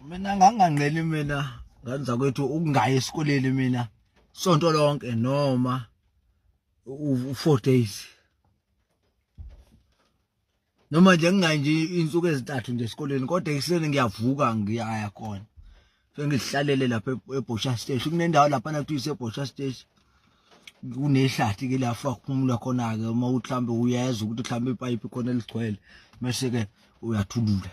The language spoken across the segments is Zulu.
Mina nganganqeni mina nganza kwethu ukungayi esikoleni mina sonto lonke noma u4 days noma nje ngingayi nje insuku ezintathu nje esikoleni kodwa ekuseni ngiyavuka ngiyaya khona sengihlalele lapha eBosha Station kunendawo lapha nakuthi iseBosha Station kunehlathi ke lapha kuphumula khona ke uma uhlambe uyeza ukuthi uhlambe ipipe khona eligcwele bese ke uyathulula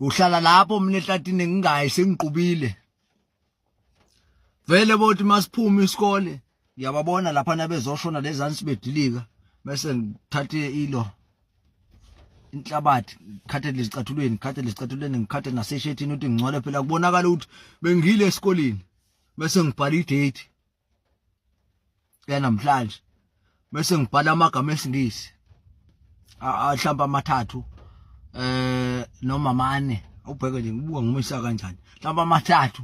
uhlala lapho mina ehlathini ngingayi sengiqubile vele bothi masiphuma isikole ngiyababona lapha nabezoshona lezansi bedilika bese ngithathe ilo inhlabathi ngikhathe lezicatulweni ngikhathe naseshethini ukuthi ngicwale phela kubonakala ukuthi bengile esikoleni bese ngibhala idate yanamhlanje bese ngibhala amagama esingisi ahlamba amathathu noma mane ubheke nje ngibuka ngimisa kanjani mhlawumbe amathathu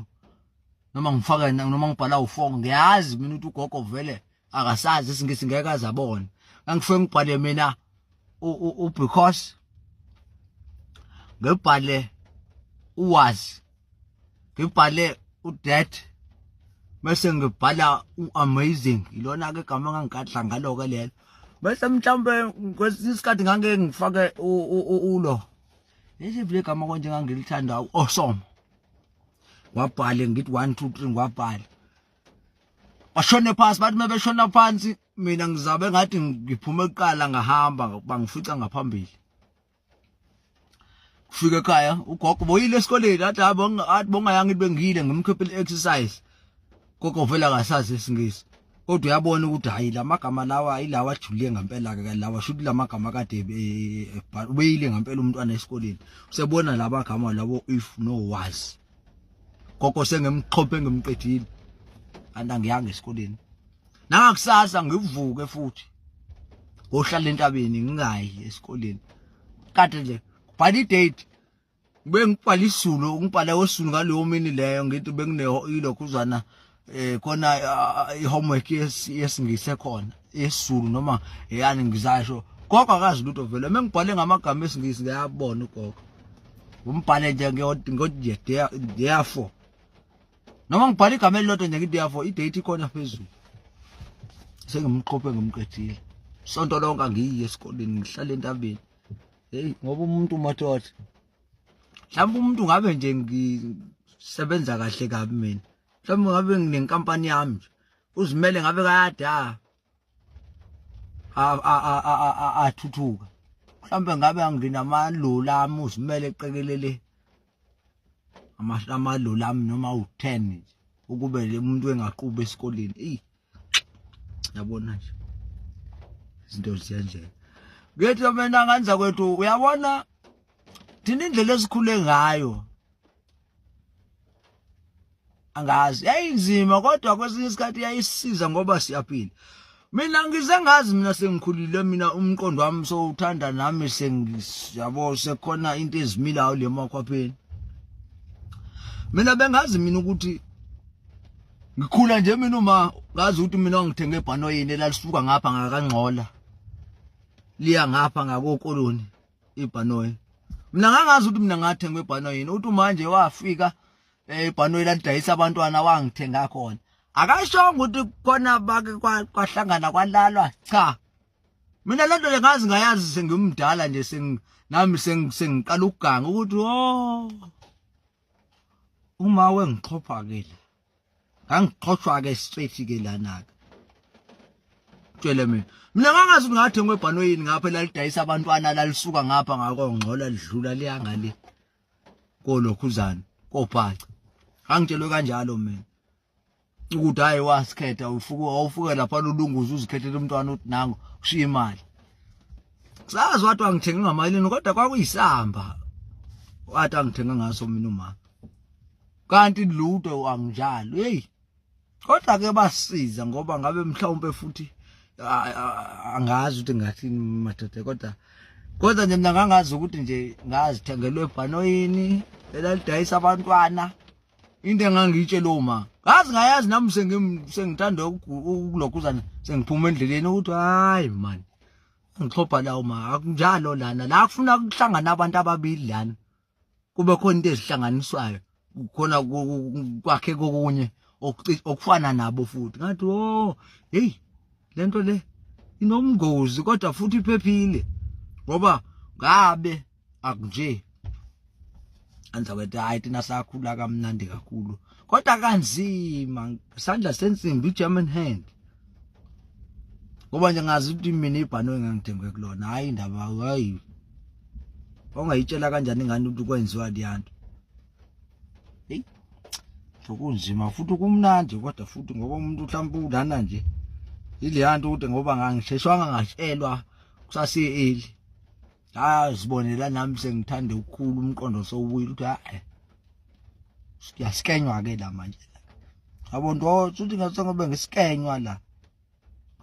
noma ngifaka noma ngibhala u4 ngiyazi mina ukuthi ugogo vele akasazi isingisi ngeke azabona ngangifike ngibhale mina because ngibhale uwazi ngibhale udead bese ngibhala amazing ilona ke igama ngangikadla ngalo ke lelo bese mhlawumbe kwesikhathi ngangeke ngifake ulo lesi vile igama konje ngangilithanda awesome wabhale ngithi 1 2 3 ngwabhala bashone phansi bathi mebeshona phansi mina ngizabe ngathi ngiphume eqala ngahamba bangifica ngaphambili kufika ekhaya ugogo boyile esikoleni athi bongayanga bengile ngimkhiphile exercise gogo vela akasazi isingisi kodwa uyabona ukuthi hayi lamagama lawa ilawa ajuliye ngempela ke lawa shuthi lamagama kade ubeyile ngempela umntwana esikoleni usebona labagama labo if no was gogo sengimxhophe ngimqedile andangiyanga esikoleni nangakusasa ngivuke futhi ngohlala entabeni ngingayi esikoleni kade nje kubhala idate bengibhala isizulu ngibhala wesizulu ngaleyo mini leyo ngithi bekune ilokhuzana khona ihomework yesingise khona esizulu noma yani ngizasho gogo akazi lutho vele mengibhale ngamagama esingisi ngiyabona ugogo umbhale nje ngiyothi therefore noma ngibhala igama elilodwa nje ngithi therefore idate ikhona phezulu sengimqhophe ngimqedile sonto lonke ngiyi esikoleni ngihlala entabeni hey ngoba umuntu umathothi mhlawumbe umuntu ngabe nje ngisebenza kahle kabi mina mhlawumbe ngabe nginenkampani yami nje uzimele ngabe kayada athuthuka mhlawumbe ngabe anginamaloli ami uzimele eqekelele amaloli ami noma u10 nje ukube le umuntu engaquba esikoleni yabona nje izinto ziyanje ngithi mina nganza kwethu uyabona thina indlela esikhule ngayo angazi yayinzima kodwa kwesinye isikhathi yayisiza ngoba siyaphila mina ngize ngazi mina sengikhulile mina umqondo wami so uthanda nami sengiyabo sekhona into ezimilayo lemakhwapheni mina bengazi mina ukuthi ngikhula nje mina uma ngazi ukuthi mina ngithenge ibhanoyini elalisuka ngapha ngakangxola liya ngapha ngakokoloni ibhanoyi mina ngangazi ukuthi mina ngathenga ibhanoyini uthi manje wafika ibhanoyi ladayisa abantwana wangithenga khona akashonga ukuthi khona bake kwahlangana kwalalwa cha mina lento le ngazi ngayazi sengimdala nje nami sengiqala ukuganga ukuthi uma wengixhopha ke angixoshwa ke straight ke lana ke tshele mina ngangazi ukuthi ngathenga ibhanoyini ngapha lalidayisa abantwana lalisuka ngapha ngakongxola lidlula liyangale kolokhuzana kophaca angitshelwe kanjalo mina ukuthi hayi wasikhetha awufuke lapha lolunguza uzikhethela umntwana uthi nango ushiya imali sazi wathi angithenga ngamalini kodwa kwakuyisamba wathi angithenga ngaso mina uma kanti lutho anginjalo hey kodwa ke basiza ngoba ngabe mhlawumbe futhi angazi ukuthi ngathini madoda kodwa nje mina ngangazi ukuthi nje ngazithengelwe ibhanoyini elalidayisa abantwana into engangitshela uma ngazi ngayazi nami sengithanda ukulokhuzana sengiphuma endleleni ukuthi hayi man ngixhopha lawo ma akunjalo lana la kufuna ukuhlangana abantu ababili lana kube khona into ezihlanganiswayo khona kwakhe kokunye okufana nabo futhi ngathi hey lento le inomngozi kodwa futhi iphephile ngoba ngabe akunje anza kwethu hayi thina sakhula kamnandi kakhulu kodwa kanzima isandla sensimbi German hand ngoba nje ngazi ukuthi mina ibhano engangithengwe kulona hayi indaba hayi ongayitshela kanjani ingane ukuthi kwenziwa liyanto hey sokunzima futhi kumnandi kodwa futhi ngoba umuntu mhlawumbe udana nje iliyanto ukuthi ngoba ngangisheshwanga ngatshelwa kusase-early sibonela nami sengithanda ukukhulu umqondo sowubuyile ukuthi hayi siyasikenywa ke la manje yabo nto uthi ngasengobe ngisikenywa la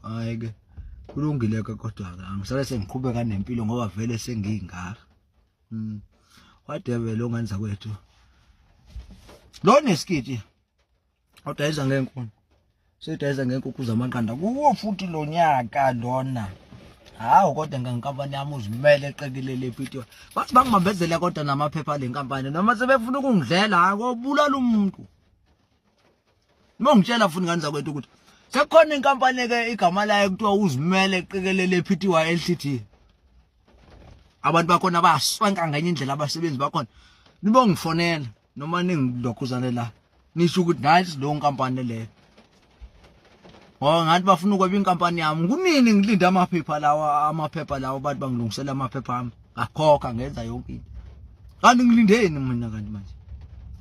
hayi ke kulungile ke kodwa angisale sengiqhubeka nempilo ngoba vele sengingaka wadebe lo ngenza kwethu lo nesikiti odayisa ngenkuni sedayisa ngenkukhu zamaqanda kuwo futhi lo nyaka lona hawu kodwa ngenkampani yami uzimele eqekelele epitwa bathi bangibambezela kodwa namaphepha lenkampani noma sebefuna ukungidlela akobulala umuntu ngitshela futhi ngani zakwethu ukuthi sekukhona inkampani ke igama layo kuthiwa uzimele eqekelele epitwa LTD abantu bakhona bayaswanka ngenye indlela abasebenzi bakhona nibo ngifonela noma ningilokhuzane la nisho ukuthi nathi lo nkampani leyo ngathi bafuna ukweba inkampani yami kunini ngilinda amaphepha lawa bathi bangilungisela amaphepha ami ngakhokha ngenza yonke into kanti ngilindeni mina kanti manje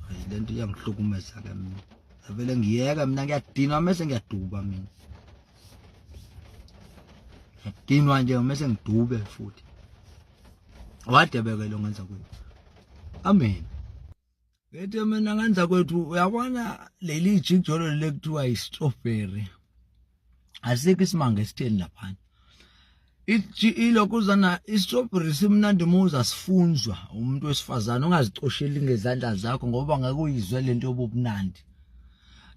hayi lento iyangihlukumeza ke mina avele ngiyeka mina ngiyadinwa mase ngiyaduba mina ngiyadinwa nje mase ngidube futhi wadebeke lo ngenza kwethu amen ngithi mina ngenza kwethu uyabona leli jikjolo lekuthiwa i-strawberry asikho isimanga esitheni lapha ilokuzana i-strawberry simnandi muza sifunzwa umuntu wesifazana ungazicosheli ngezandla zakho ngoba ngeke uyizwe lento yobumnandi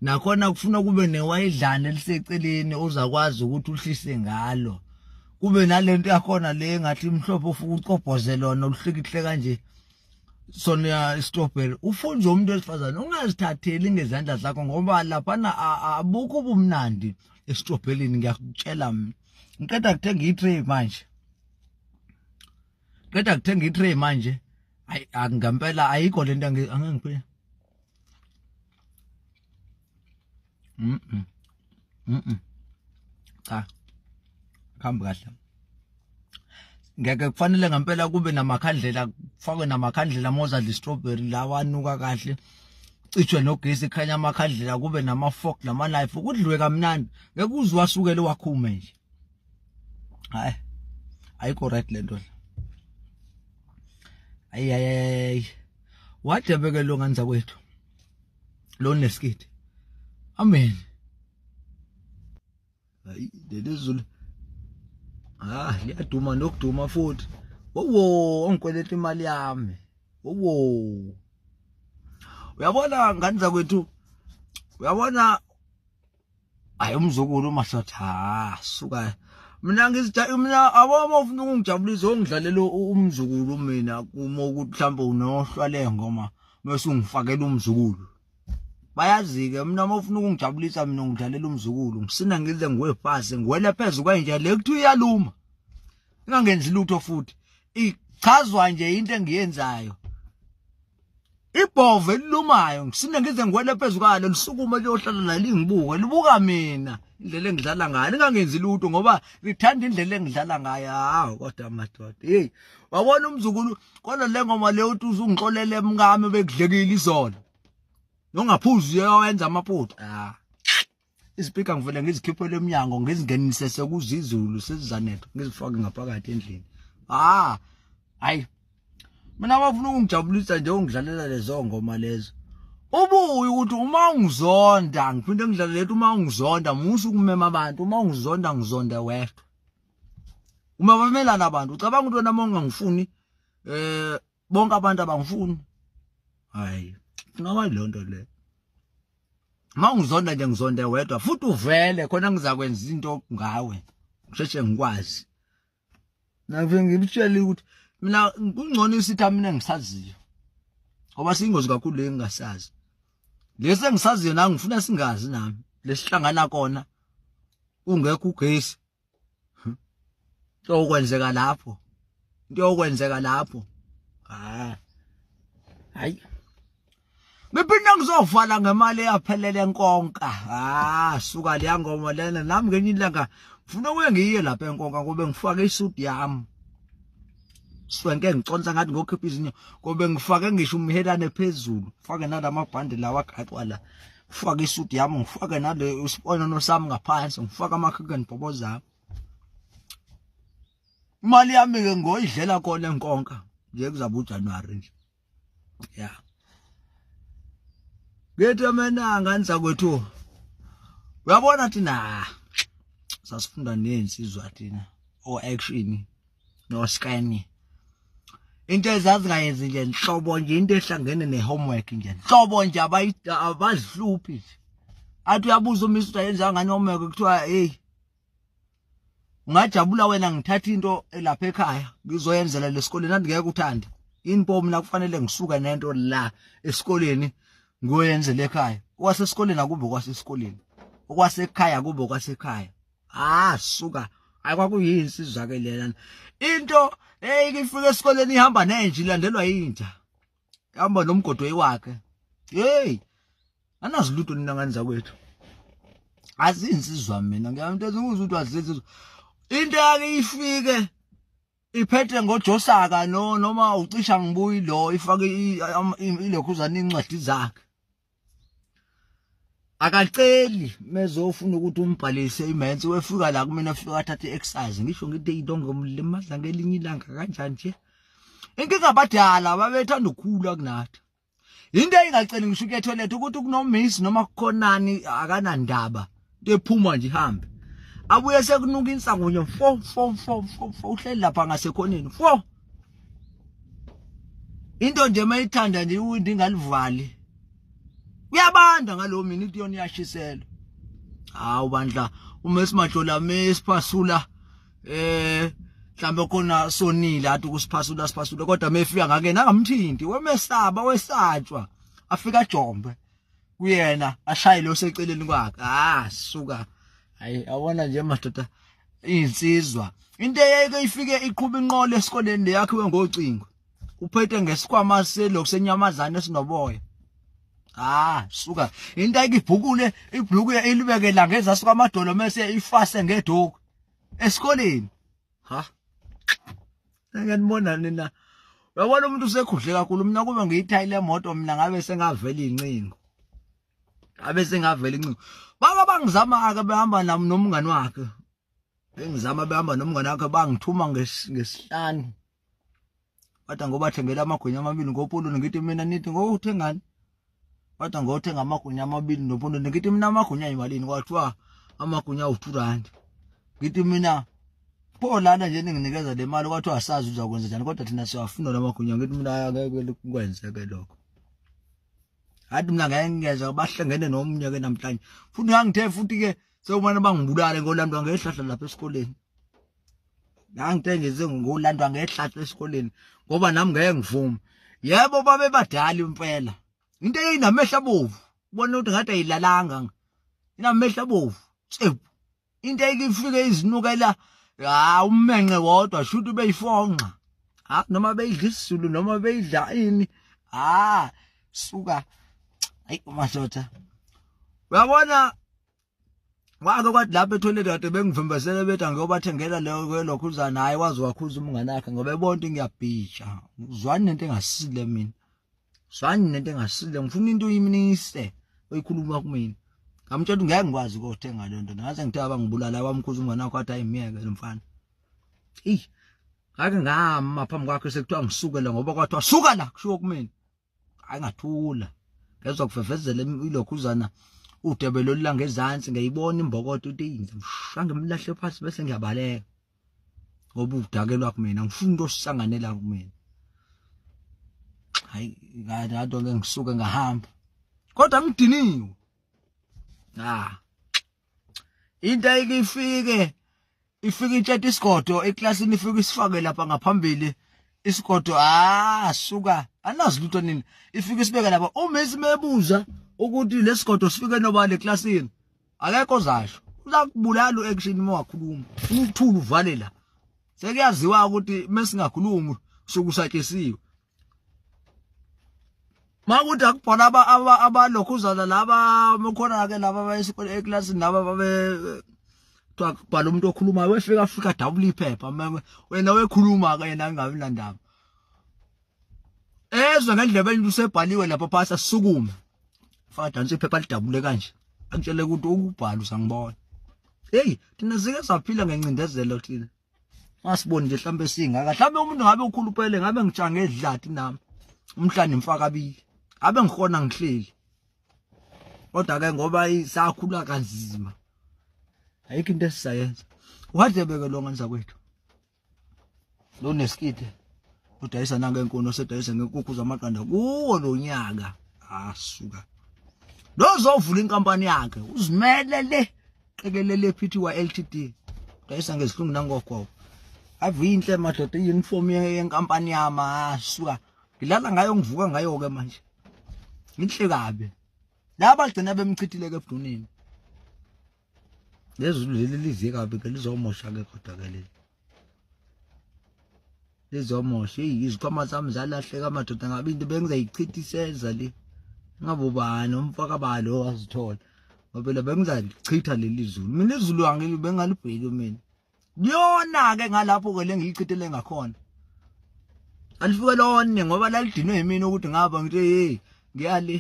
nakhona kufuna kube newayidlana eliseceleni uzakwazi ukuthi uhlise ngalo kube nalento yakhona le ngathi imhlophe ufuka ucobhoze lona uhlikihle kanje sona i-strawberry ufunze umuntu wesifazana ungazithatheli ngezandla zakho ngoba lapha abukho ubumnandi estrawberry ngiyakutshela mina ngiqeda kuthenga i-tray manje hayi angempela ayikho lento angengiphe cha khamba kahle ngeke kufanele ngempela kube namakhandlela kufakwe namakhandlela moza le-strawberry lawa anuka kahle cithwe nogesi khanya amakhandlela kube nama-fork nama-knife kudliwe kamnandi ngeke uzwe wasukele wakhume nje hayi ayikho right lento ayi wadebeke lo nganza kwethu lo nesikiti amen hayi lelizulu liyaduma nokuduma futhi ongikweleta imali yami uyabona ngani zakwethu uyabona hayi umzukulu masatha suka mina mina aboma ufuna ukungijabulisa ongidlalela umzukulu mina kuma ukuthi mhlawumbe unohlwale ngoma bese ungifakela umzukulu bayazi ke mina mawufuna ukungijabulisa mina ngidlalela umzukulu ngisina ngize ngiwebhasi ngiwele phezulu kanje le kuthi uyaluma ingangenzi lutho futhi ichazwa nje into engiyenzayo ibhove elilumayo ngisine ngize ngiwele phezulu kwalo lisukume liyohlala la lingibuka libuka mina indlela engidlala ngayo lingangenzi lutho ngoba lithanda indlela engidlala ngayo hawo kodwa madoda hey wabona umzukulu kodwa le ngoma le uthi uzungixolele emkami bekudlekile izolo nongaphuzu uyawenza amaphutha ispeaker ngivele ngizikhiphele eminyango ngizingenise sekuzizulu sesizanetho ngizifake ngaphakathi endlini hayi mina bafuna ukungijabulisa nje ungidlalela lezo ngoma lezo ubuye ukuthi uma ungizonda ngiphinde ngidlalela lethi uma ungizonda musu kumema abantu uma ungizonda ngizonda wedwa uma bamelana abantu ucabanga ukuthi wena mongangifuni bonke abantu abangifuni hayi ngaba lonto le uma ungizonda nje ngizonda wedwa futhi uvele khona ngizakwenza izinto ngawe ngisheshe ngikwazi nave ngibitshela ukuthi mina kungcono isithi mina ngisaziyo ngoba siyingozi kakhulu le ngingasazi lesi engisaziyo na ngifuna singazi nami lesihlangana kona ungekho ugesi sokwenzeka lapho hayi Miphinda ngizovala ngemali eyaphelele enkonka suka le ngoma lena nami ngenye ilanga ngifuna ukuye ngiye lapha enkonka ngobe ngifake isuit yami swenke ngiconsa ngathi ngokhipha izinyo ngobe ngifake ngisho umhelane phezulu ngifake nalamabhande lawa agaxwa la ngifake isuit yami ngifake nale isiponono sami ngaphansi ngifake amakhikeni bhoboza imali yami ke ngoyidlela khona enkonka nje kuzaba uJanuary nje Ngethe mina nganisa kwethu uyabona thina sasifunda nensizwa thina action no scan into ezazingayenzi nje inhlobo nje into ehlangene nehomework nje inhlobo nje abazihluphi athi uyabuza umisi uyenza ngani homework kuthiwa hey ungajabula wena ngithatha into elapha ekhaya ngizoyenzela lesikoleni andingeke uthande inpo mina kufanele ngisuka nento la esikoleni ngoyenzele ekhaya kwasesikoleni akube kwasesikoleni okwasekhaya kube kwasekhaya suka ayikwakuyisizwa ke lena into ikifika esikoleni ihamba nenje ilandelwa yinja ihamba nomgodwe wakhe anaziluto nina nganiza kwethu azinsizwa mina ngiyamuntu ezikuza ukuthi azizizwa into yake ifike iphethe ngojosaka noma ucisha ngibuyi lo ifake ilekhuzana incwadi zakhe akaceli mezofuna ukuthi umbhalise imensi wefika la kumina ufika athathe exercise ngisho ngithi idongo mlimaza ngelinye ilanga kanjani nje inkinga abadala babethanda ukukhula kunathi into engaceli ngisho ke toilet ukuthi kunomisi noma kukhonani akanandaba ephuma nje ihambe abuye sekunuka insangunye fo uhleli lapha ngasekhoneni fo into nje mayithanda nje uwindi ngalivali uyabanda ngalo minute yona iyashisela bandla umesimajola mesiphasula mhlambe khona sonile athi kusiphasula kodwa mefika ngake nangamthinti wemesaba wesatshwa afika Jombe kuyena ashayile oseceleni kwakhe suka hayi awona nje madoda insizwa into eyeke ifike iqhubha inqolo esikoleni leyakhiwe ngocingo uphethe ngesikhwama selokusenyamazana esinoboya suka into ayikibhukule ibhluku ilibeke la ngezasuka amadolo mase ifase ngedoku esikoleni ngiyanibona nina uyabona umuntu usekhudle kakhulu mina kube ngiyithayile emoto mina ngabe sengavela incingo baka bangizama ake behamba nami nomngane wakhe behamba nomngane wakhe bangithuma ngesihlanu kodwa ngoba thengela amagwinya amabili ngopoloni ngithi mina nithi ngokuthengani kodwa ngothenga amagwinya amabili nopoloni ngithi mina amagwinya imalini kwathiwa amagwinya u2 ngithi mina pho lana nje ninginikeza le mali kwathiwa asazi uzakwenza njani kodwa thina siyafuna lamagwinya ngithi mina ngeke kwenzeke lokho athi mina ngeke ngiyeza bahlangene nomnye ke namhlanje futhi ngangithe futhi ke sewumane bangibulale ngolandwa ngehlahla lapha esikoleni ngangithe ngolandwa ngehlahla esikoleni ngoba nami ngeke ngivuma yebo babe badala impela into eyinamehla bovu ubona ukuthi ngathi ayilalanga inamehla bovu into eyifike izinukela umenxe wodwa shuthi beyifonqa noma beyidla isizulu noma beyidla ini suka hayi madoda uyabona wake kwathi lapha etoilet kade bengivimbesele bethi ngiyobathengela lokhuzana hayi wazi wakhuza umngane wakhe ngoba ebonke ngiyabhija uzwani nento engasile mina ngifuna into uyiminise oyikhuluma kumina ngamtshela ngeke ngikwazi ukuthenga lento ngaze ngithe abangibulala wamkhuza umngane wakhe wathi ayimiyeke lomfana ngake ngama phambi kwakhe sekuthiwa ngisukela ngoba kwathiwa suka la kushiwo kumina hayi ngathula ngezwe kufefezela ilokhuzana udebelo lilanga ezantsi ngiyibona imbokodo uteyinza mshange mlahle phansi bese ngiyabaleka ngoba udakelwa kumina ngifuna into osisanganela kumina hayi ngathi ke ngisuke ngahamba kodwa ngidiniwe into ayikifike ifike itsheta isigodo eklasini ifike isifake lapha ngaphambili isigodo suka anazi lutho nini ifike sibeka lapha uma isimebuza ukuthi lesigodo sifike nobani eclassini akekho zasho uzakubulala uaction uma wakhuluma ukuthula uvale la sekuyaziwa ukuthi mesingakhulumi sokusatshesiwe makuthi akubhala abalokhuzana laba mokhona ke laba bayesikole eclassini laba babe kubhala umuntu okhulumayo wefika double iphepha wena wekhuluma ke yena ngabe ndaba ezwe ngendlebeni usebhaliwe lapha phasa sisukume faka dansi iphepha lidabule kanje angitshele ukuthi ukubhala usangibona hey thina sike saphila ngencindezelo thina masiboni nje mhlambe singaka mhlambe umuntu ngabe ukhulupele ngabe ngijanga edlathi nami umhlanje mfaka abili abe ngikhona ngihleli kodwa ke ngoba isakhula kanzima ayikho into esisayenza wadebeke lo nganza kwethu lo nesikide udayisa nangenkono sedayisa ngenkukhu zamaqanda kuwo lo nyaka suka lozovula inkampani yakhe uzimele le qekelele Pty Ltd udayisa ngezihlungu nangokho avuyinhle madoda uniform yenkampani yama suka ngilala ngayo ngivuka ngayo ke manje inhle kabe laba gcina bemchithile ke ebuduneni lezulu lelize kabi ke lizomosha ke kodwa ke lizomosha izikhwama zami zalahleka madoda ngabe into bengizayichithiseza le ngabo bani umfaka balo wazithola ngoba phela bengizayichitha leli zulu mina izulu angilibe ngalibheki mina liyona ke ngalapho ke lengilichithele ngakhona alifike lone ngoba lalidinwe yimina ukuthi ngaba ngithi hey ngiyale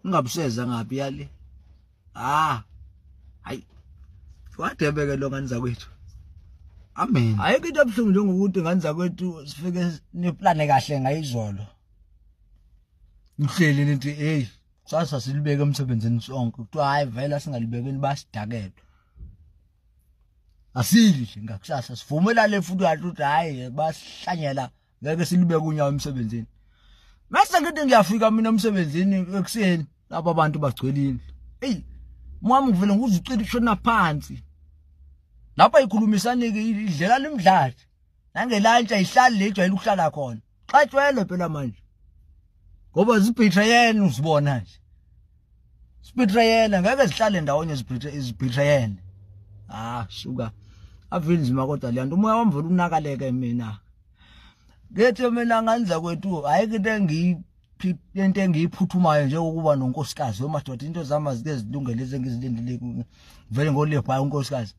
ngabuseza ngapi yale hayi wadebeke lo ngani zakwethu amen ayikho into ebhlungu njengokuthi ngani zakwethu sifike neplane kahle ngayizolo ngihleli nithi hey sasa silibeke emsebenzini sonke kuthiwa hayi vele singalibekeni basidakela asili ngakusasa sivumela le futhi ukuthi hayi basihlanyela ngeke silibeke unyawo emsebenzini mase ngithi ngiyafika mina emsebenzini ekuseni lapha abantu bagcwelile hey mwami ngivele nguzucila ishona phansi lapha ikhulumisane ke idlela lemdlati nangelantshi ayihlali le ejwayele ukuhlala khona xatshwele phela manje ngoba zibhitrayeni uzibona nje sibhitrayena ngeke zihlale ndawonye zibhitrayeni suka avini nzima kodwa leyanto umoya wami vele unakaleke mina ngethi mina nganza kwethu ayike into engiyiphuthumayo njengokuba nonkosikazi wemadoda into zami zike zilungele ezengizilindele vele ngolebha unkosikazi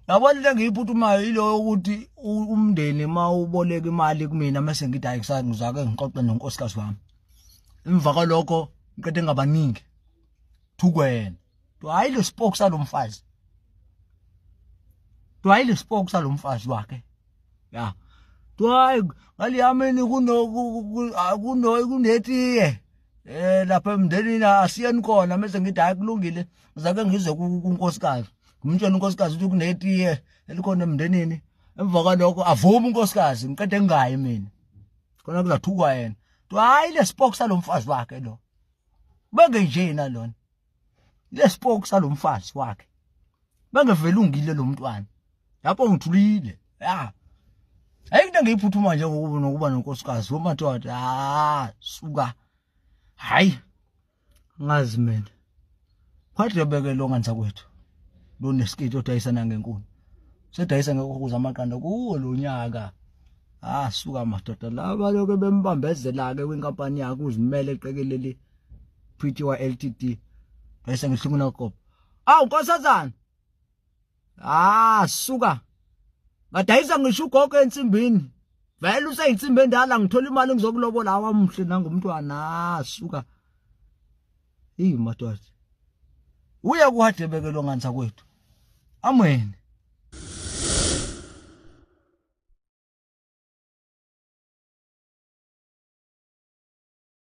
yabona into engiyiphuthumayo yilo ukuthi umndeni mawuboleka imali kumina mase ngithi ayikusani ngizake ngixoxe nonkosikazi wami emva kwalokho ngiqede ngabaningi thukwena hayi lo spoke salomfazi hayi lo spoke salomfazi wakhe ya hayi ngaliyamini kunetiye lapha emndenini asiyeni khona mase ngithi hayi kulungile ngizake ngize kunkosikazi ngimtshela unkosikazi ukuthi kunetiye elikhona emndenini emva kwalokho avuma unkosikazi ngiqede ngayi mina khona kuzathukwa yena hayi le spoke salomfazi wakhe lo benge njena lona le spoke salomfazi wakhe bengevela ungile lo mntwana lapho ngithulile ayikho into ngiyiphuthuma nje ngokuba nonkosikazi womadoda suka hayi ngazi mina khwadrebeke lo nganza kwethu lo nesikiti odayisana ngenkuni sedayisa ngekho zamaqanda kuwo lo nyaka suka madoda laba lokho bembambezela ke kwinkampani yakhe uzimele eqekelele Pty Ltd bese ngihlunguna ugobo nkosazana suka ngadayisa ngisho ugogo ensimbini vele useyinsimbi endala ngithola imali ngizokulobola awamhle nangumntwana suka madoda uya kuhadebeke lo nganza kwethu amen